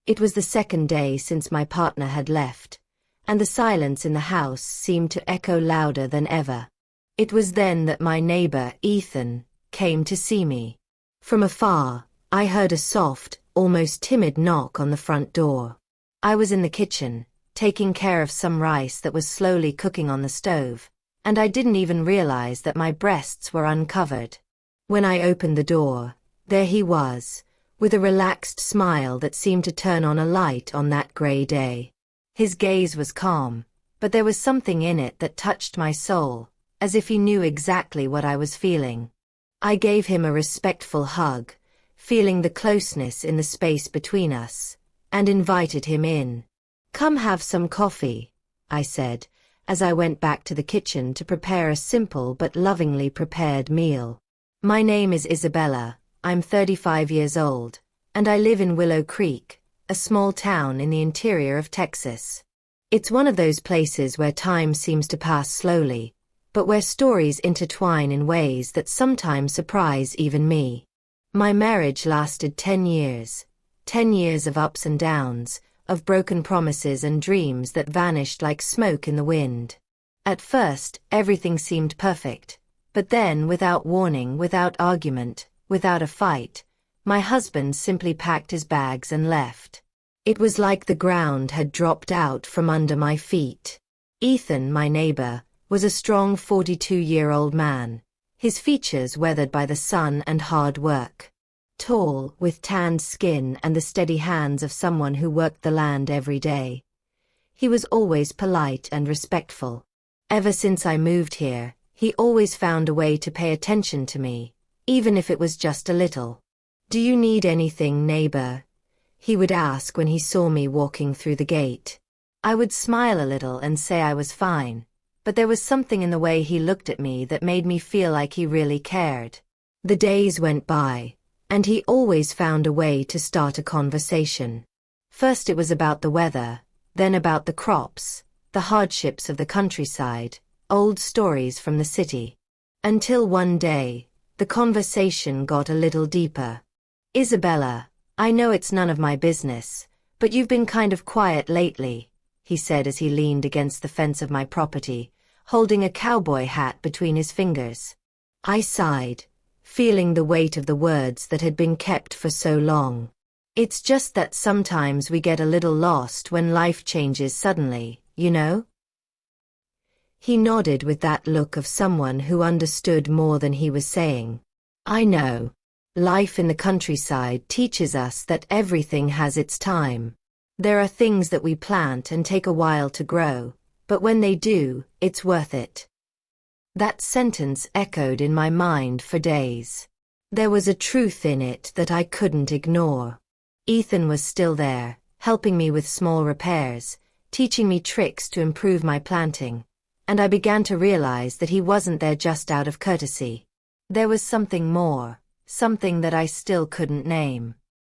It was the second day since my partner had left, and the silence in the house seemed to echo louder than ever. It was then that my neighbor, Ethan, came to see me. From afar, I heard a soft, almost timid knock on the front door. I was in the kitchen, taking care of some rice that was slowly cooking on the stove, and I didn't even realize that my breasts were uncovered. When I opened the door, there he was, with a relaxed smile that seemed to turn on a light on that gray day. His gaze was calm, but there was something in it that touched my soul, as if he knew exactly what I was feeling. I gave him a respectful hug, feeling the closeness in the space between us, and invited him in. "Come have some coffee," I said, as I went back to the kitchen to prepare a simple but lovingly prepared meal. "My name is Isabella, I'm 35 years old, and I live in Willow Creek, a small town in the interior of Texas. It's one of those places where time seems to pass slowly, but where stories intertwine in ways that sometimes surprise even me. My marriage lasted 10 years. 10 years of ups and downs, of broken promises and dreams that vanished like smoke in the wind. At first, everything seemed perfect, but then, without warning, without argument, without a fight, my husband simply packed his bags and left. It was like the ground had dropped out from under my feet. Ethan, my neighbor, was a strong 42-year-old man, his features weathered by the sun and hard work. Tall, with tanned skin and the steady hands of someone who worked the land every day. He was always polite and respectful. Ever since I moved here, he always found a way to pay attention to me, even if it was just a little. "Do you need anything, neighbor?" he would ask when he saw me walking through the gate. I would smile a little and say I was fine, but there was something in the way he looked at me that made me feel like he really cared. The days went by, and he always found a way to start a conversation. First it was about the weather, then about the crops, the hardships of the countryside, old stories from the city. Until one day, the conversation got a little deeper. "Isabella, I know it's none of my business, but you've been kind of quiet lately," he said as he leaned against the fence of my property, holding a cowboy hat between his fingers. I sighed, feeling the weight of the words that had been kept for so long. "It's just that sometimes we get a little lost when life changes suddenly, you know?" He nodded with that look of someone who understood more than he was saying. "I know. Life in the countryside teaches us that everything has its time. There are things that we plant and take a while to grow, but when they do, it's worth it." That sentence echoed in my mind for days. There was a truth in it that I couldn't ignore. Ethan was still there, helping me with small repairs, teaching me tricks to improve my planting, and I began to realize that he wasn't there just out of courtesy. There was something more, something that I still couldn't name.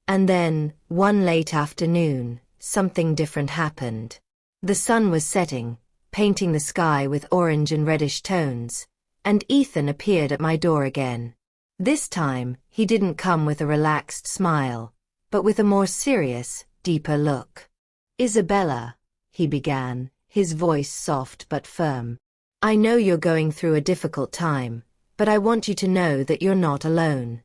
And then, one late afternoon, something different happened. The sun was setting, painting the sky with orange and reddish tones, and Ethan appeared at my door again. This time, he didn't come with a relaxed smile, but with a more serious, deeper look. "Isabella," he began, his voice soft but firm. "I know you're going through a difficult time, but I want you to know that you're not alone."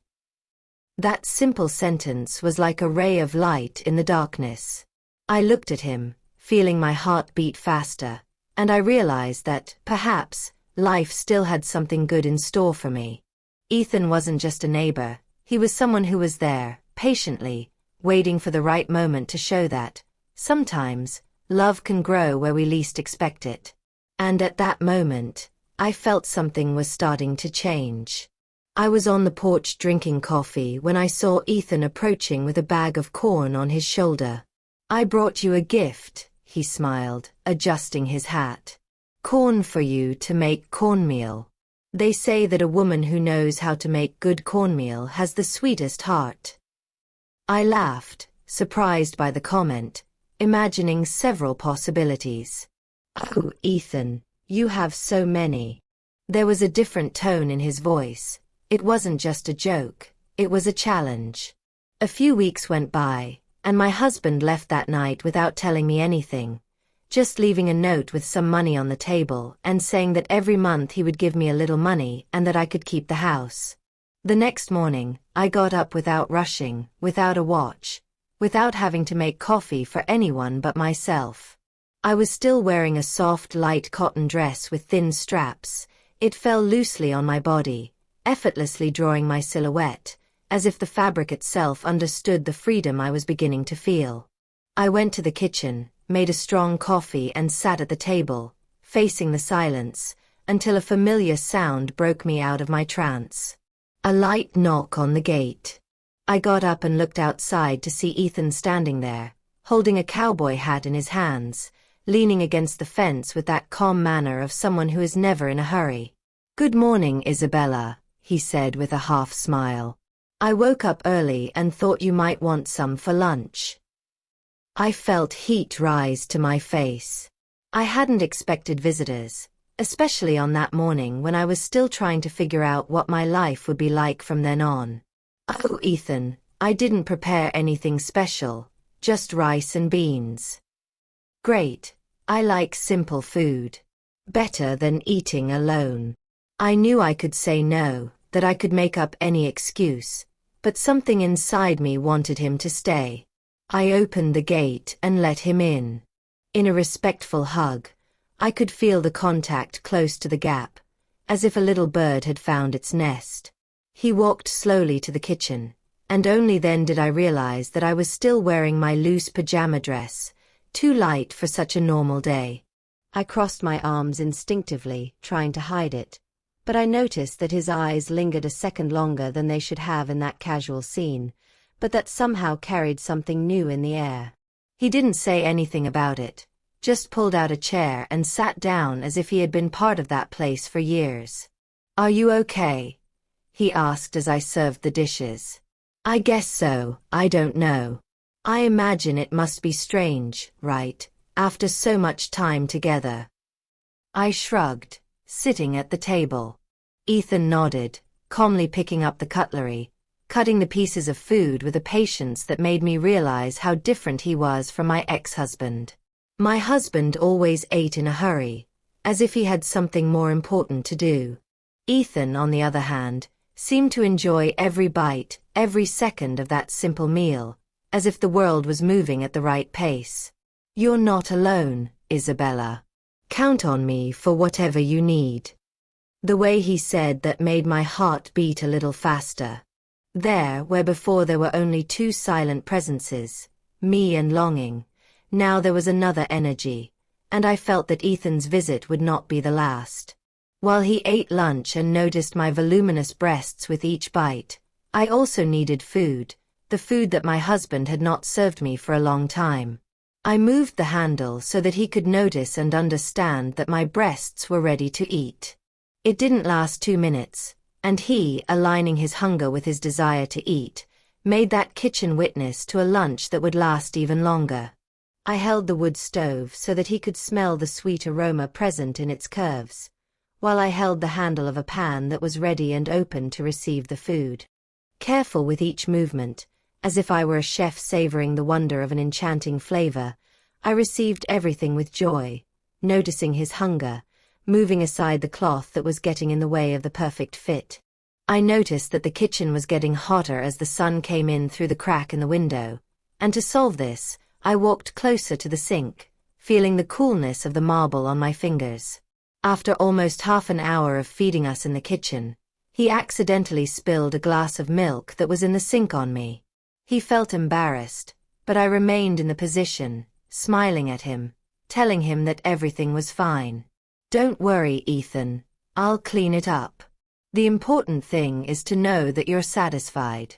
That simple sentence was like a ray of light in the darkness. I looked at him, feeling my heart beat faster, and I realized that, perhaps, life still had something good in store for me. Ethan wasn't just a neighbor, he was someone who was there, patiently, waiting for the right moment to show that, sometimes, love can grow where we least expect it. And at that moment, I felt something was starting to change. I was on the porch drinking coffee when I saw Ethan approaching with a bag of corn on his shoulder. "I brought you a gift," he smiled, adjusting his hat. "Corn for you to make cornmeal. They say that a woman who knows how to make good cornmeal has the sweetest heart." I laughed, surprised by the comment, imagining several possibilities. "Oh, Ethan, you have so many." There was a different tone in his voice. It wasn't just a joke, it was a challenge. A few weeks went by, and my husband left that night without telling me anything, just leaving a note with some money on the table and saying that every month he would give me a little money and that I could keep the house. The next morning, I got up without rushing, without a watch, without having to make coffee for anyone but myself. I was still wearing a soft, light cotton dress with thin straps. It fell loosely on my body, effortlessly drawing my silhouette, as if the fabric itself understood the freedom I was beginning to feel. I went to the kitchen, made a strong coffee and sat at the table, facing the silence, until a familiar sound broke me out of my trance. A light knock on the gate. I got up and looked outside to see Ethan standing there, holding a cowboy hat in his hands, leaning against the fence with that calm manner of someone who is never in a hurry. "Good morning, Isabella," he said with a half smile. "I woke up early and thought you might want some for lunch." I felt heat rise to my face. I hadn't expected visitors, especially on that morning when I was still trying to figure out what my life would be like from then on. "Oh, Ethan, I didn't prepare anything special, just rice and beans." "Great. I like simple food. Better than eating alone." I knew I could say no, that I could make up any excuse, but something inside me wanted him to stay. I opened the gate and let him in. In a respectful hug, I could feel the contact close to the gap, as if a little bird had found its nest. He walked slowly to the kitchen, and only then did I realize that I was still wearing my loose pajama dress, too light for such a normal day. I crossed my arms instinctively, trying to hide it, but I noticed that his eyes lingered a second longer than they should have in that casual scene, but that somehow carried something new in the air. He didn't say anything about it, just pulled out a chair and sat down as if he had been part of that place for years. "Are you okay?" he asked as I served the dishes. "I guess so, I don't know. I imagine it must be strange, right, after so much time together." I shrugged, sitting at the table. Ethan nodded, calmly picking up the cutlery, cutting the pieces of food with a patience that made me realize how different he was from my ex-husband. My husband always ate in a hurry, as if he had something more important to do. Ethan, on the other hand, seemed to enjoy every bite, every second of that simple meal, as if the world was moving at the right pace. "You're not alone, Isabella. Count on me for whatever you need." The way he said that made my heart beat a little faster. There, where before there were only two silent presences, me and longing, now there was another energy, and I felt that Ethan's visit would not be the last. While he ate lunch and noticed my voluminous breasts with each bite, I also needed food, the food that my husband had not served me for a long time. I moved the handle so that he could notice and understand that my breasts were ready to eat. It didn't last 2 minutes, and he, aligning his hunger with his desire to eat, made that kitchen witness to a lunch that would last even longer. I held the wood stove so that he could smell the sweet aroma present in its curves, while I held the handle of a pan that was ready and open to receive the food. Careful with each movement, as if I were a chef savoring the wonder of an enchanting flavor, I received everything with joy, noticing his hunger, moving aside the cloth that was getting in the way of the perfect fit. I noticed that the kitchen was getting hotter as the sun came in through the crack in the window, and to solve this, I walked closer to the sink, feeling the coolness of the marble on my fingers. After almost half an hour of feeding us in the kitchen, he accidentally spilled a glass of milk that was in the sink on me. He felt embarrassed, but I remained in the position, smiling at him, telling him that everything was fine. "Don't worry, Ethan, I'll clean it up. The important thing is to know that you're satisfied."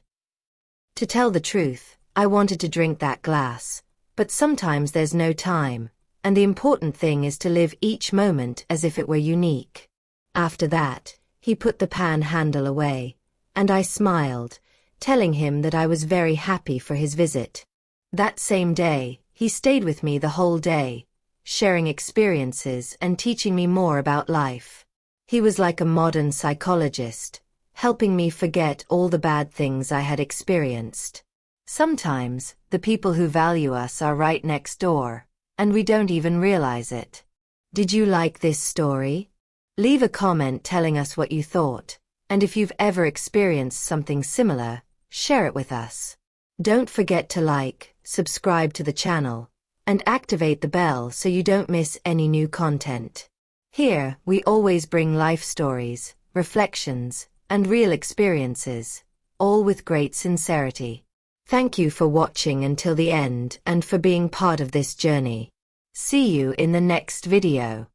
To tell the truth, I wanted to drink that glass, but sometimes there's no time, and the important thing is to live each moment as if it were unique. After that, he put the pan handle away, and I smiled, telling him that I was very happy for his visit. That same day, he stayed with me the whole day, sharing experiences and teaching me more about life. He was like a modern psychologist, helping me forget all the bad things I had experienced. Sometimes, the people who value us are right next door, and we don't even realize it. Did you like this story? Leave a comment telling us what you thought, and if you've ever experienced something similar, share it with us. Don't forget to like, subscribe to the channel, and activate the bell so you don't miss any new content. Here, we always bring life stories, reflections, and real experiences, all with great sincerity. Thank you for watching until the end and for being part of this journey. See you in the next video.